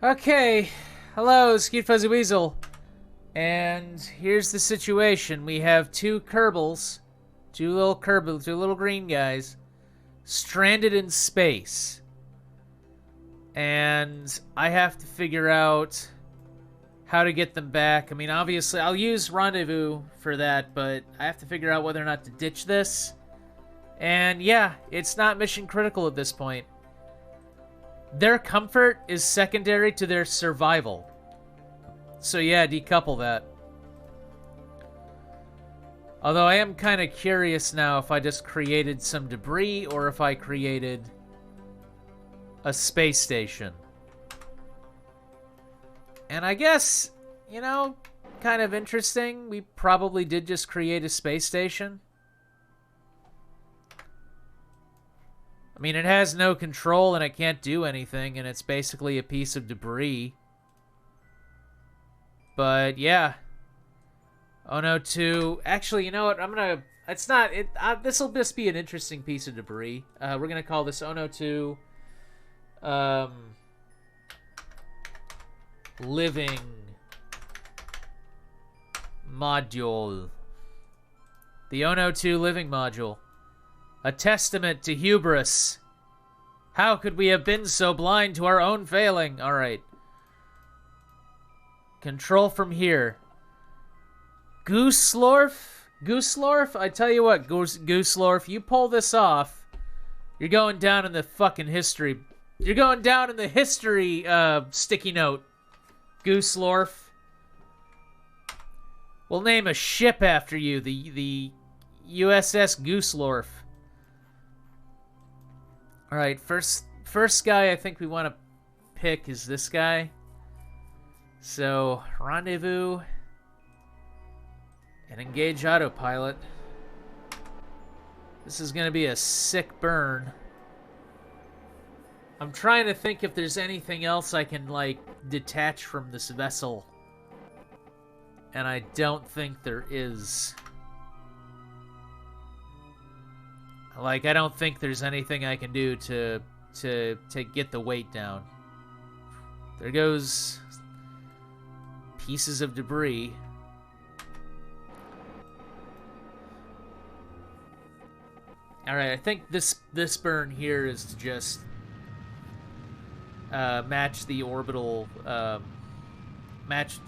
Okay, hello, Skeet Fuzzy Weasel. And here's the situation. We have two Kerbals, two little green guys, stranded in space. And I have to figure out how to get them back. I mean, obviously, I'll use Rendezvous for that, but I have to figure out whether or not to ditch this. And yeah, it's not mission critical at this point. Their comfort is secondary to their survival. So yeah, decouple that. Although I am kind of curious now if I just created some debris or if I created a space station. And I guess, you know, kind of interesting. We probably did just create a space station. I mean, it has no control and it can't do anything, and it's basically a piece of debris. But yeah. Oh no, 2. Actually, you know what? I'm gonna. It's not. This'll just be an interesting piece of debris. We're gonna call this Ono 2. Living module. The Ono 2 living module. A testament to hubris. How could we have been so blind to our own failing? Alright. Control from here. Gooselorf? Gooselorf? I tell you what, Gooselorf, you pull this off, you're going down in the fucking history. You're going down in the history sticky note. Gooselorf. We'll name a ship after you, the USS Gooselorf. Alright, first guy I think we want to pick is this guy. So, Rendezvous and engage autopilot. This is going to be a sick burn. I'm trying to think if there's anything else I can, like, detach from this vessel. And I don't think there is. Like, I don't think there's anything I can do to get the weight down. There goes pieces of debris. Alright, I think this burn here is to just match the orbital match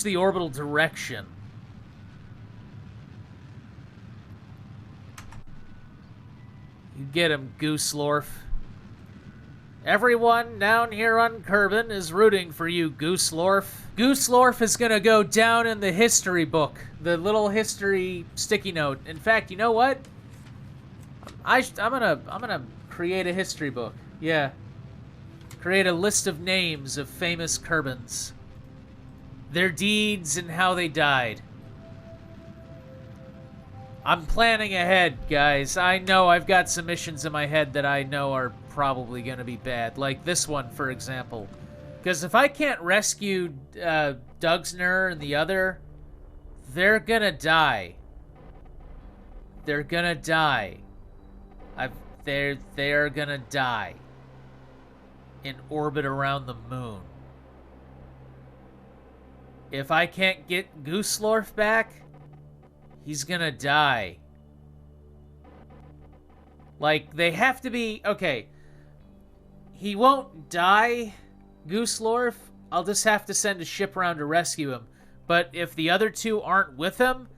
the orbital direction. You get him, Gooselorf. Everyone down here on Kerbin is rooting for you, Gooselorf. Gooselorf is gonna go down in the history book, the little history sticky note. In fact, you know what? I'm gonna create a history book. Yeah, create a list of names of famous Kerbins, their deeds and how they died. I'm planning ahead, guys. I know I've got some missions in my head that I know are probably going to be bad. Like this one, for example. Because if I can't rescue Dugsner and the other, they're going to die. They're going to die. They're going to die. In orbit around the moon. If I can't get Gooselorf back, he's gonna die. Like, they have to be... Okay. He won't die, Gooselorf. I'll just have to send a ship around to rescue him. But if the other two aren't with him,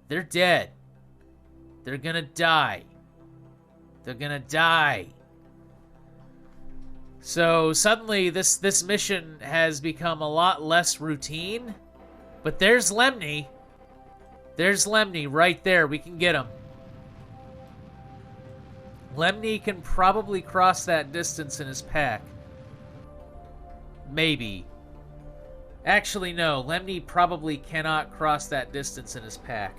they're dead. They're gonna die. They're gonna die. So, suddenly, this mission has become a lot less routine. But there's Lemny. There's Lemny right there. We can get him. Lemny can probably cross that distance in his pack. Maybe. Actually, no. Lemny probably cannot cross that distance in his pack.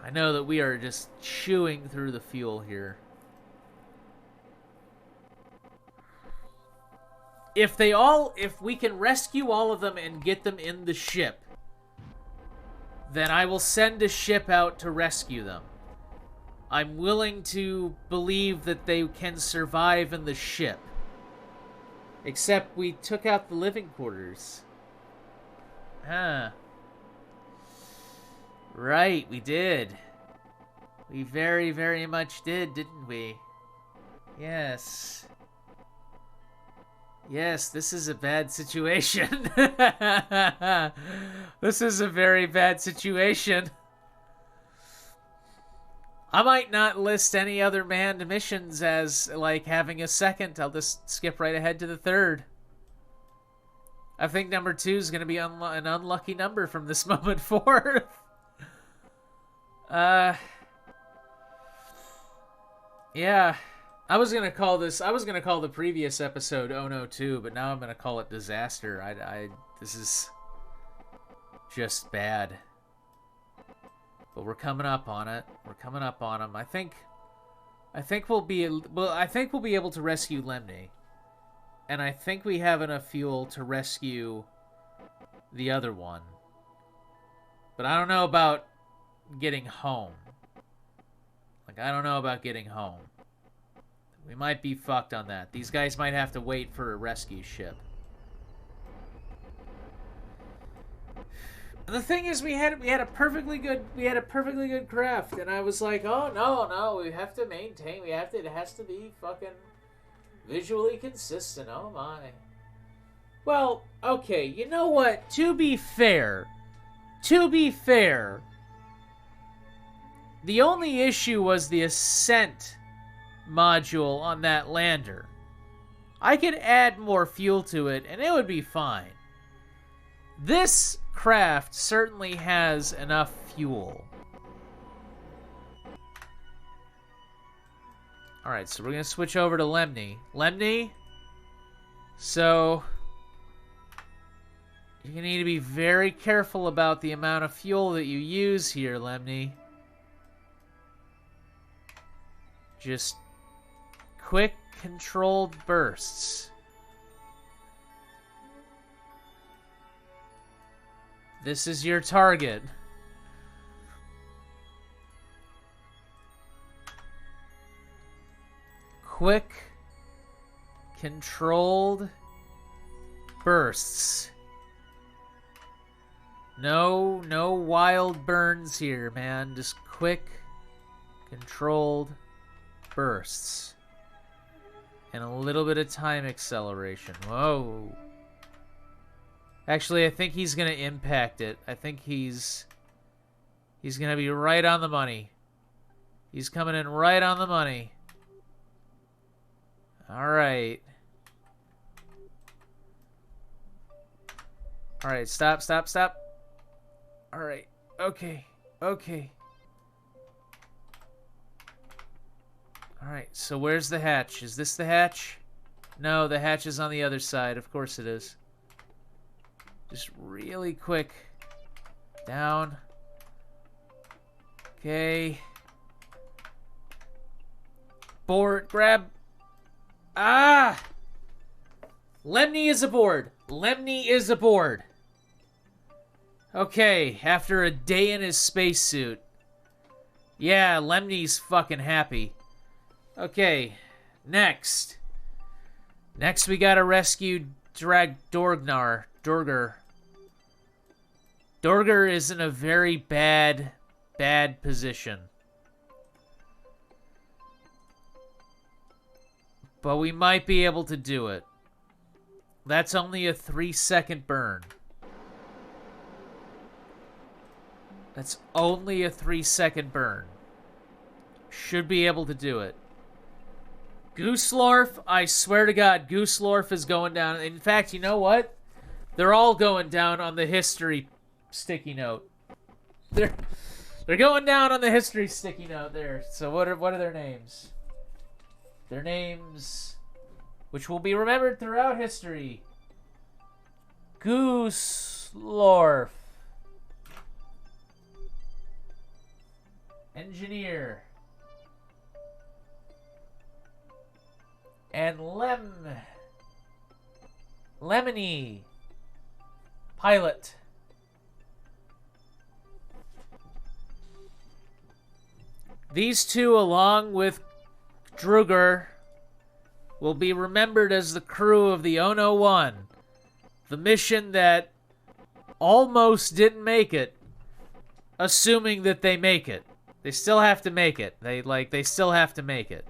I know that we are just chewing through the fuel here. If we can rescue all of them and get them in the ship, then I will send a ship out to rescue them. I'm willing to believe that they can survive in the ship. Except we took out the living quarters. Huh. Right, we did. We very, very much did, didn't we? Yes. Yes, this is a bad situation. This is a very bad situation. I might not list any other manned missions as, like, having a second. I'll just skip right ahead to the third. I think number 2 is going to be an unlucky number from this moment forth. Yeah. I was going to call the previous episode Oh No 2, but now I'm going to call it Disaster. This is just bad. But we're coming up on it. We're coming up on him. I think we'll be able to rescue Lemny. And I think we have enough fuel to rescue the other one. But I don't know about getting home. Like, I don't know about getting home. We might be fucked on that. These guys might have to wait for a rescue ship. And the thing is, we had a perfectly good craft, and I was like, oh no, we have to maintain. It has to be fucking visually consistent. Oh my. Well, okay, you know what? To be fair, the only issue was the ascent module on that lander. I could add more fuel to it, and it would be fine. This craft certainly has enough fuel. Alright, so we're going to switch over to Lemny. Lemny? So, you're going to need to be very careful about the amount of fuel that you use here, Lemny. Just quick, controlled bursts. This is your target. Quick, controlled bursts. No wild burns here, man. Just quick, controlled bursts. And a little bit of time acceleration. Whoa. Actually, I think he's going to impact it. I think he's going to be right on the money. He's coming in right on the money. All right. All right, stop. All right. Okay. All right, so where's the hatch? Is this the hatch? No, the hatch is on the other side. Of course it is. Just really quick. Down. Okay. Board. Grab. Ah! Lemny is aboard. Okay, after a day in his spacesuit. Yeah, Lemny's fucking happy. Okay, next. Next we gotta rescue Dorger. Dorger is in a very bad position. But we might be able to do it. That's only a 3-second burn. That's only a 3-second burn. Should be able to do it. Gooselorf, I swear to God, Gooselorf is going down. In fact, you know what? They're all going down on the history sticky note. They're going down on the history sticky note there. So what are their names? Their names, which will be remembered throughout history. Gooselorf. Engineer. And Lemony. Pilot. These two, along with Druger, will be remembered as the crew of the Ono 1, the mission that almost didn't make it, assuming that they make it. They still have to make it. They still have to make it.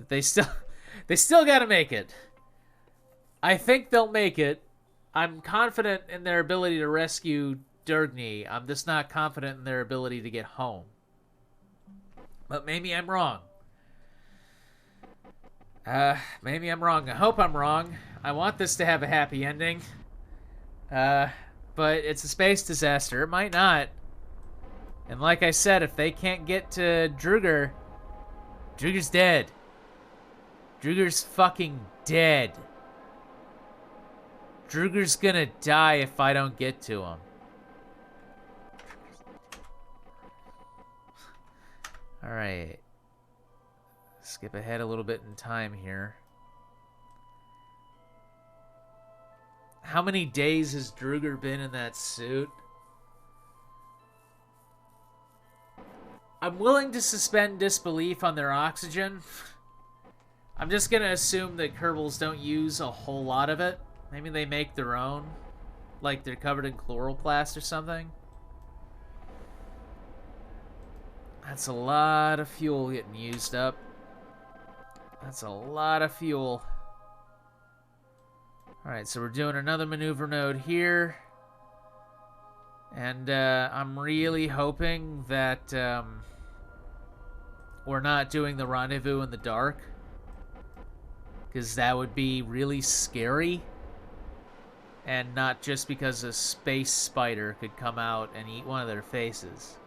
They still gotta make it. I think they'll make it. I'm confident in their ability to rescue Durgny. I'm just not confident in their ability to get home. But maybe I'm wrong. Maybe I'm wrong. I hope I'm wrong. I want this to have a happy ending. But it's a space disaster. It might not. And like I said, if they can't get to Druger, Druger's dead. Druger's fucking dead. Druger's gonna die if I don't get to him. Alright. Skip ahead a little bit in time here. How many days has Druger been in that suit? I'm willing to suspend disbelief on their oxygen. I'm just gonna assume that Kerbals don't use a whole lot of it. Maybe they make their own. Like they're covered in chloroplast or something. That's a lot of fuel getting used up. That's a lot of fuel. Alright, so we're doing another maneuver node here. And I'm really hoping that we're not doing the rendezvous in the dark. Because that would be really scary. And not just because a space spider could come out and eat one of their faces.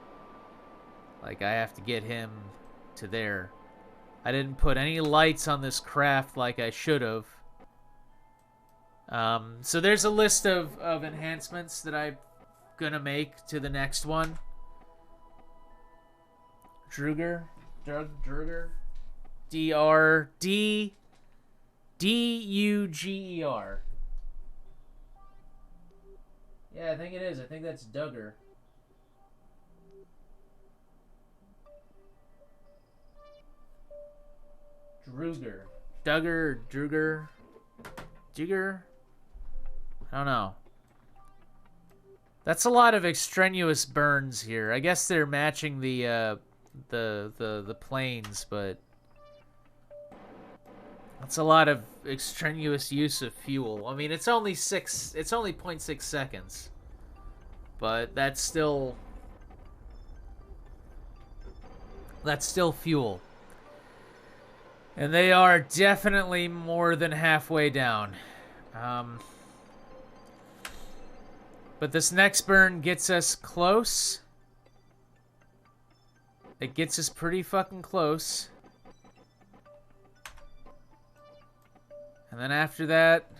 Like, I have to get him to there. I didn't put any lights on this craft like I should have. So there's a list of enhancements that I'm gonna make to the next one. Druger? D-R-D-D-U-G-E-R. Yeah, I think it is. I think that's Duggar. Druger. Druger. I don't know. That's a lot of extraneous burns here. I guess they're matching the planes, but that's a lot of extraneous use of fuel. I mean, it's only 0.6 seconds. But that's still fuel. And they are definitely more than halfway down. But this next burn gets us close. It gets us pretty fucking close. And then after that,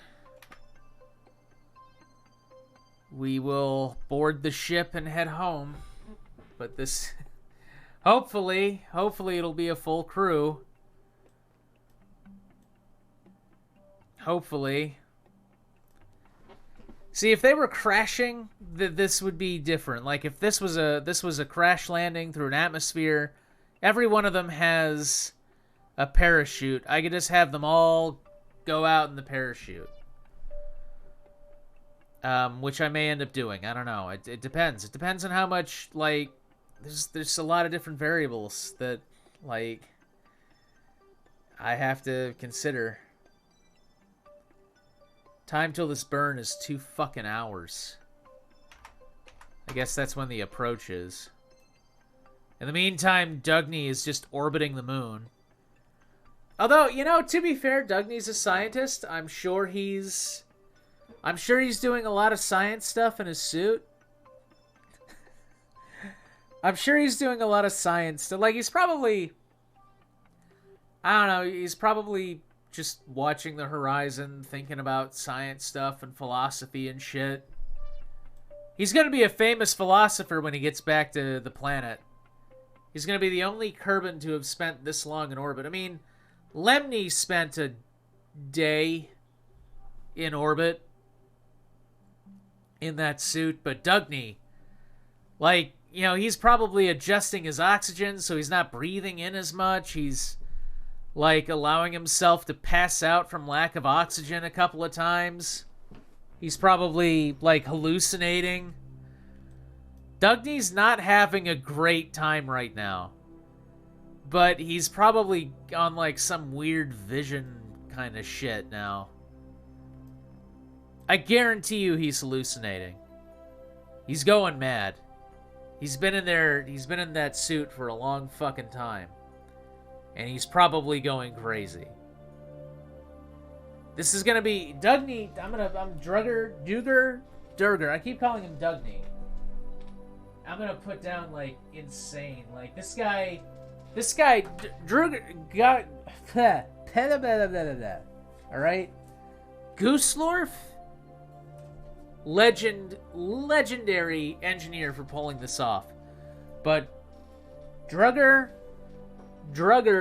we will board the ship and head home. But this... hopefully it'll be a full crew. Hopefully. See, if they were crashing, this would be different. Like, if this was a crash landing through an atmosphere, every one of them has a parachute. I could just have them all go out in the parachute. Which I may end up doing. I don't know. It depends. It depends on how much, like... There's a lot of different variables that, like... I have to consider. Time till this burn is 2 fucking hours. I guess that's when the approach is. In the meantime, Dugny is just orbiting the moon. Although, you know, to be fair, Dugny's a scientist. I'm sure he's doing a lot of science stuff in his suit. I'm sure he's doing a lot of science stuff. Like, he's probably... I don't know, he's probably just watching the horizon, thinking about science stuff and philosophy and shit. He's gonna be a famous philosopher when he gets back to the planet. He's gonna be the only Kerbin to have spent this long in orbit. I mean, Lemny spent a day in orbit in that suit, but Dugny, like, you know, he's probably adjusting his oxygen so he's not breathing in as much. He's, like, allowing himself to pass out from lack of oxygen a couple of times. He's probably, like, hallucinating. Dugne's not having a great time right now. But he's probably on, like, some weird vision kind of shit now. I guarantee you he's hallucinating. He's going mad. He's been in that suit for a long fucking time. And he's probably going crazy. This is gonna be Dugney. I'm Durger. I keep calling him Dugney. I'm gonna put down, like, insane. Like, this guy, Durger got, alright? Gooselorf? Legendary engineer for pulling this off. But Drugger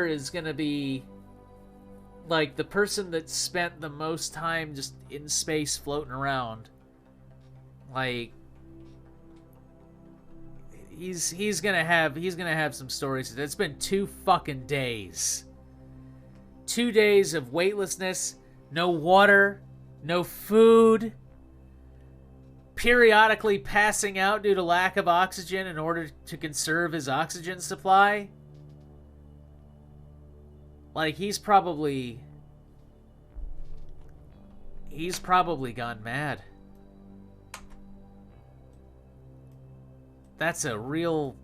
is gonna be, like, the person that spent the most time just in space floating around. Like, he's gonna have some stories. It's been 2 fucking days. 2 days of weightlessness, no water, no food, periodically passing out due to lack of oxygen in order to conserve his oxygen supply. Like, he's probably gone mad. That's a real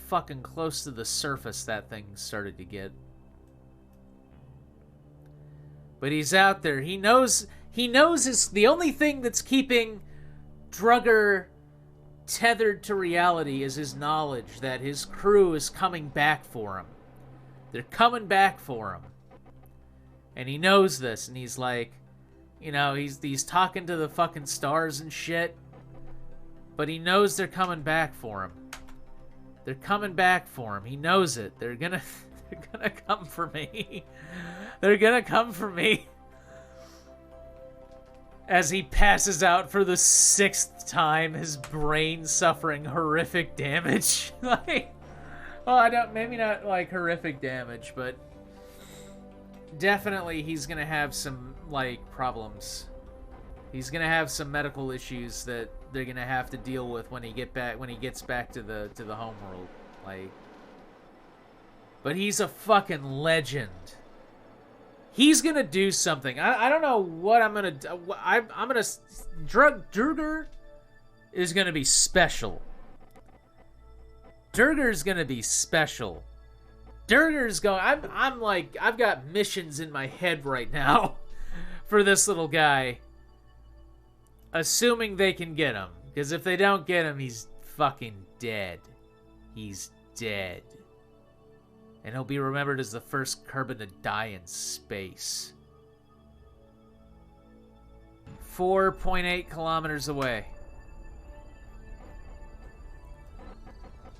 fucking close to the surface that thing started to get. But he's out there. He knows it's the only thing that's keeping Drugger tethered to reality is his knowledge that his crew is coming back for him. They're coming back for him. And he knows this, and he's like, you know, he's talking to the fucking stars and shit. But he knows they're coming back for him. They're coming back for him. He knows it. They're gonna come for me. They're gonna come for me. As he passes out for the 6th time, his brain suffering horrific damage. Like, well, maybe not like horrific damage, but definitely he's gonna have some, like, problems. He's gonna have some medical issues that they're gonna have to deal with when he gets back to the homeworld. Like, but he's a fucking legend. He's gonna do something. I don't know what I'm gonna do. Durger is gonna be special. Durger's gonna be special. Durger's going. I'm like, I've got missions in my head right now for this little guy. Assuming they can get him, because if they don't get him, he's fucking dead. He's dead. And he'll be remembered as the first Kerbal to die in space. 4.8 kilometers away.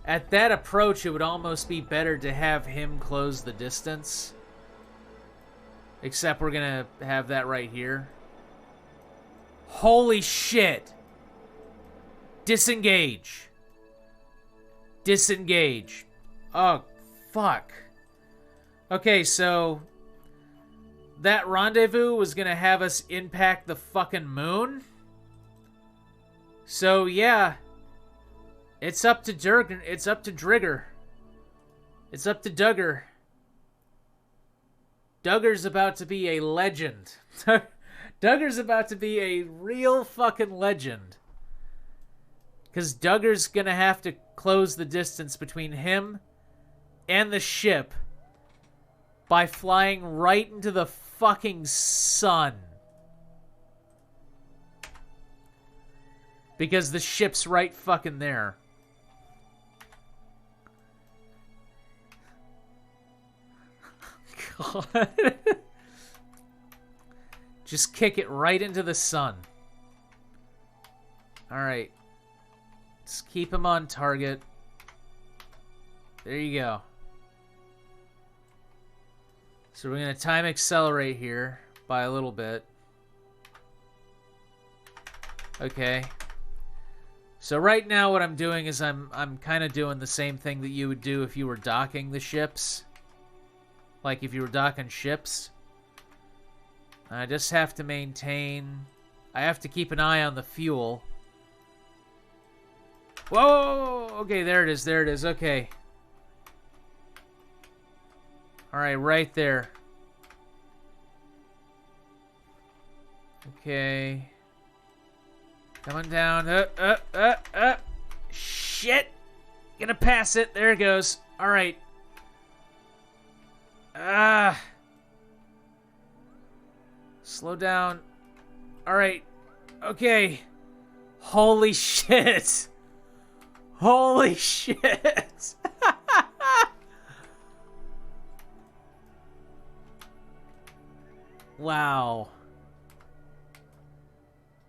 At that approach, it would almost be better to have him close the distance. Except we're gonna have that right here. Holy shit! Disengage. Disengage. Oh, fuck. Okay, so that rendezvous was gonna have us impact the fucking moon? So, yeah. It's up to Durgan. It's up to Drigger. It's up to Dugger. Dugger's about to be a legend. Dugger's about to be a real fucking legend. Because Dugger's gonna have to close the distance between him and the ship by flying right into the fucking sun. Because the ship's right fucking there. God. Just kick it right into the sun. Alright. Just keep him on target. There you go. So we're going to time accelerate here by a little bit. Okay. So right now what I'm doing is I'm kind of doing the same thing that you would do if you were docking the ships. Like if you were docking ships. I just have to maintain... I have to keep an eye on the fuel. Whoa! Okay, there it is, there it is. Okay. Alright, right there. Okay. Coming down. Shit! Gonna pass it. There it goes. Alright. Slow down. Alright. Okay. Holy shit. Holy shit. Wow.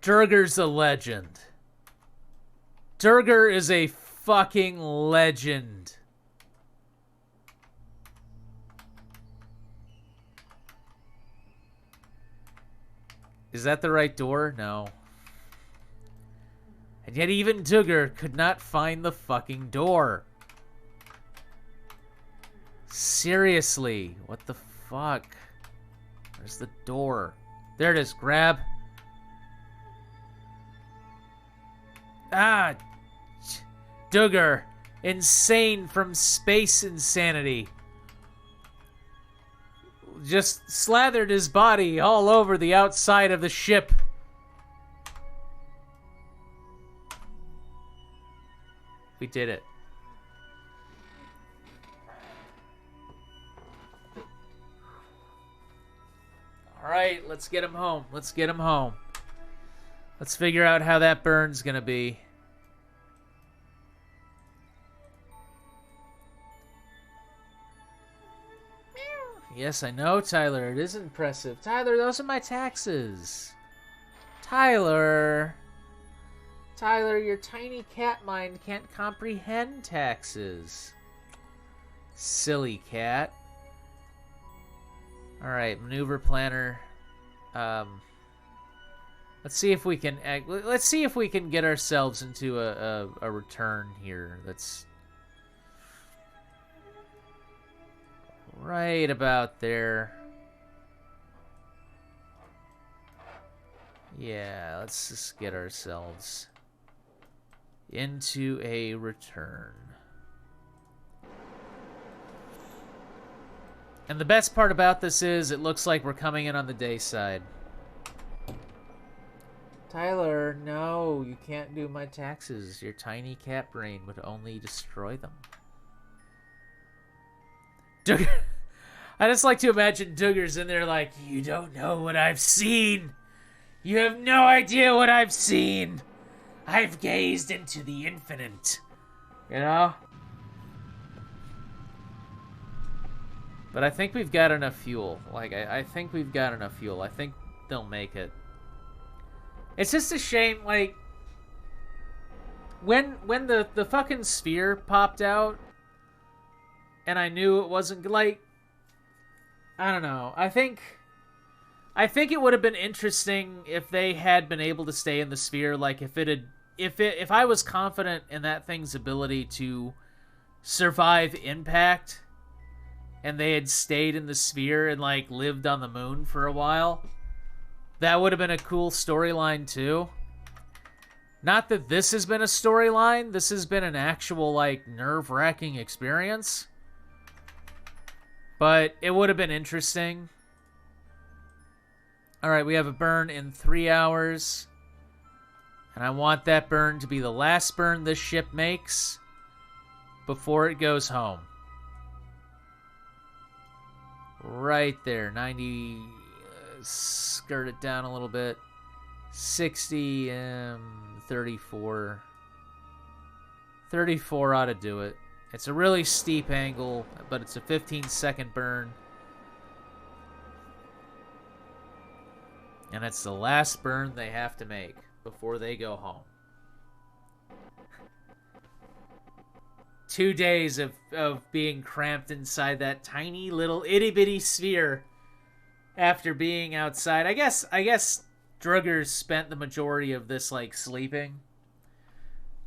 Durgar's a legend. Durgar is a fucking legend. Is that the right door? No. And yet even Durgar could not find the fucking door. Seriously, what the fuck? Where's the door? There it is, grab. Ah! Durgar, insane from space insanity. Just slathered his body all over the outside of the ship. We did it. Alright, let's get him home. Let's get him home. Let's figure out how that burn's gonna be. Yes, I know, Tyler. It is impressive. Tyler, those are my taxes. Tyler. Tyler, your tiny cat mind can't comprehend taxes. Silly cat. Alright, maneuver planner. Let's see if we can get ourselves into a return here. That's right about there. Yeah, let's just get ourselves into a return. And the best part about this is it looks like we're coming in on the day side. Tyler, no, you can't do my taxes. Your tiny cat brain would only destroy them. Durgar, I just like to imagine Durgar's in there like, you don't know what I've seen. You have no idea what I've seen. I've gazed into the infinite. You know? But I think we've got enough fuel. Like, I think we've got enough fuel. I think they'll make it. It's just a shame, like, when the fucking sphere popped out, and I knew it wasn't, like, I don't know. I think it would have been interesting if they had been able to stay in the sphere. Like, if I was confident in that thing's ability to survive impact, and they had stayed in the sphere and, like, lived on the moon for a while, that would have been a cool storyline, too. Not that this has been a storyline. This has been an actual, like, nerve-wracking experience. But it would have been interesting. Alright, we have a burn in 3 hours. And I want that burn to be the last burn this ship makes before it goes home. Right there, 90... skirt it down a little bit. 60, 34. 34 ought to do it. It's a really steep angle, but it's a 15-second burn. And it's the last burn they have to make before they go home. 2 days of being cramped inside that tiny little itty-bitty sphere after being outside. I guess Druggers spent the majority of this, like, sleeping.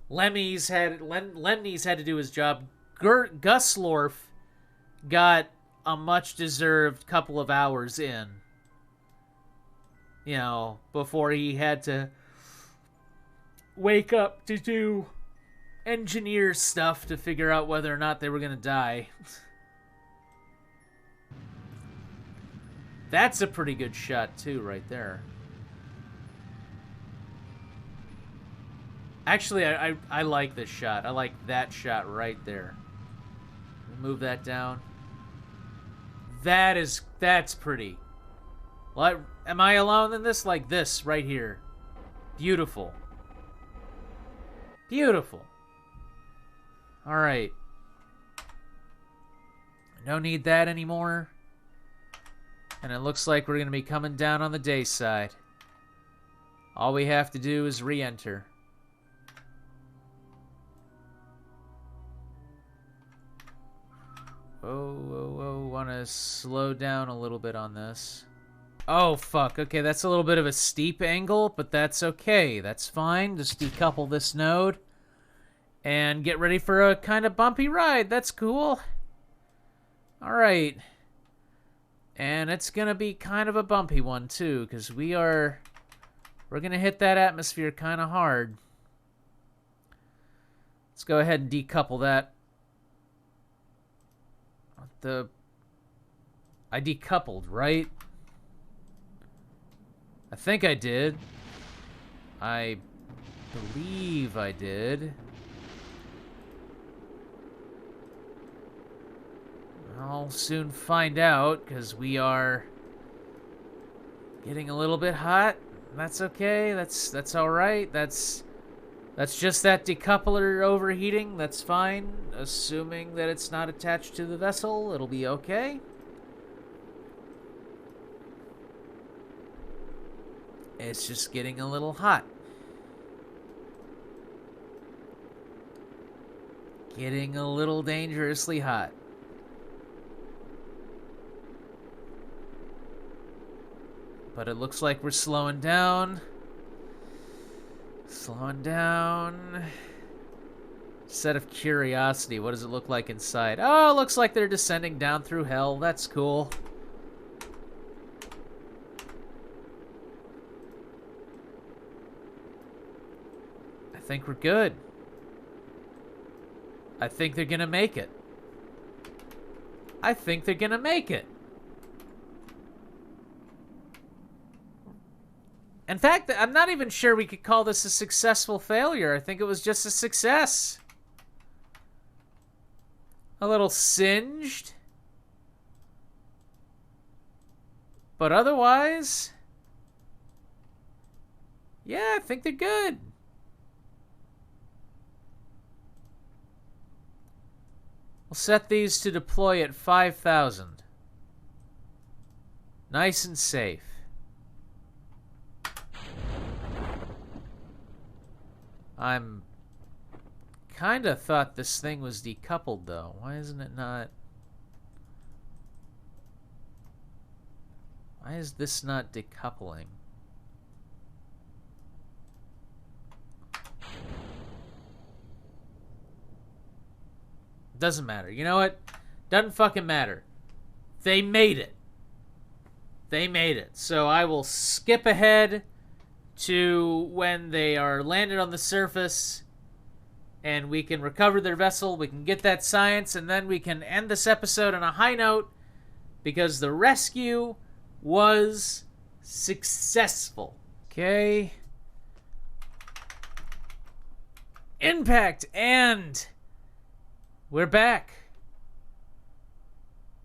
Lemny's had to do his job. Gus Lorf got a much-deserved couple of hours in. You know, before he had to wake up to do engineer stuff to figure out whether or not they were going to die. That's a pretty good shot, too, right there. Actually, I like this shot. I like that shot right there. Move that down. That's pretty. Well, am I alone in this? Like this, right here. Beautiful. Beautiful. Alright. No need that anymore. And it looks like we're going to be coming down on the day side. All we have to do is re-enter. Oh, want to slow down a little bit on this. Oh, fuck. Okay, that's a little bit of a steep angle, but that's okay. That's fine. Just decouple this node. And get ready for a kind of bumpy ride. That's cool. Alright. And it's going to be kind of a bumpy one, too, because we're going to hit that atmosphere kind of hard. Let's go ahead and decouple that. I decoupled, right? I think I did. I believe I did. I'll soon find out, because we are getting a little bit hot. That's okay. That's all right. That's just that decoupler overheating. That's fine. Assuming that it's not attached to the vessel, it'll be okay. It's just getting a little hot. Getting a little dangerously hot. But it looks like we're slowing down. Slowing down. Set of curiosity. What does it look like inside? Oh, it looks like they're descending down through hell. That's cool. I think we're good. I think they're gonna make it. I think they're gonna make it. In fact, I'm not even sure we could call this a successful failure. I think it was just a success. A little singed. But otherwise, yeah, I think they're good. We'll set these to deploy at 5,000. Nice and safe. I'm kind of thought this thing was decoupled, though. Why isn't it not? Why is this not decoupling? Doesn't matter. You know what? Doesn't fucking matter. They made it. They made it. So I will skip ahead to when they are landed on the surface and we can recover their vessel, we can get that science, and then we can end this episode on a high note because the rescue was successful. Okay. Impact, and we're back.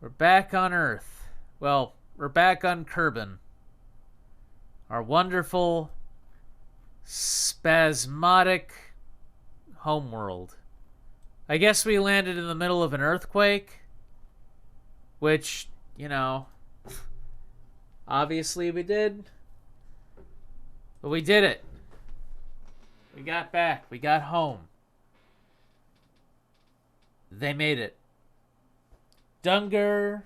We're back on Earth. Well, we're back on Kerbal. Our wonderful, spasmodic homeworld. I guess we landed in the middle of an earthquake, which, you know, obviously we did. But we did it. We got back. We got home. They made it. Dunger,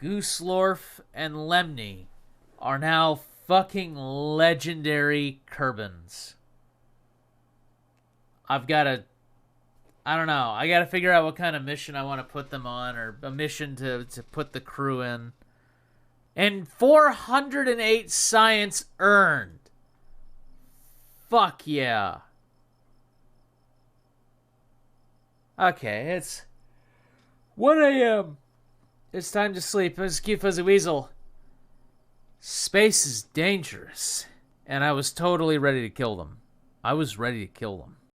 Gooselorf, and Lemny are now fucking legendary Kerbans. I've got to, I don't know. I got to figure out what kind of mission I want to put them on, or a mission to put the crew in. And 408 science earned. Fuck yeah. Okay, it's 1 a.m. It's time to sleep. It's Cute Fuzzy Weasel. Space is dangerous. And I was totally ready to kill them. I was ready to kill them.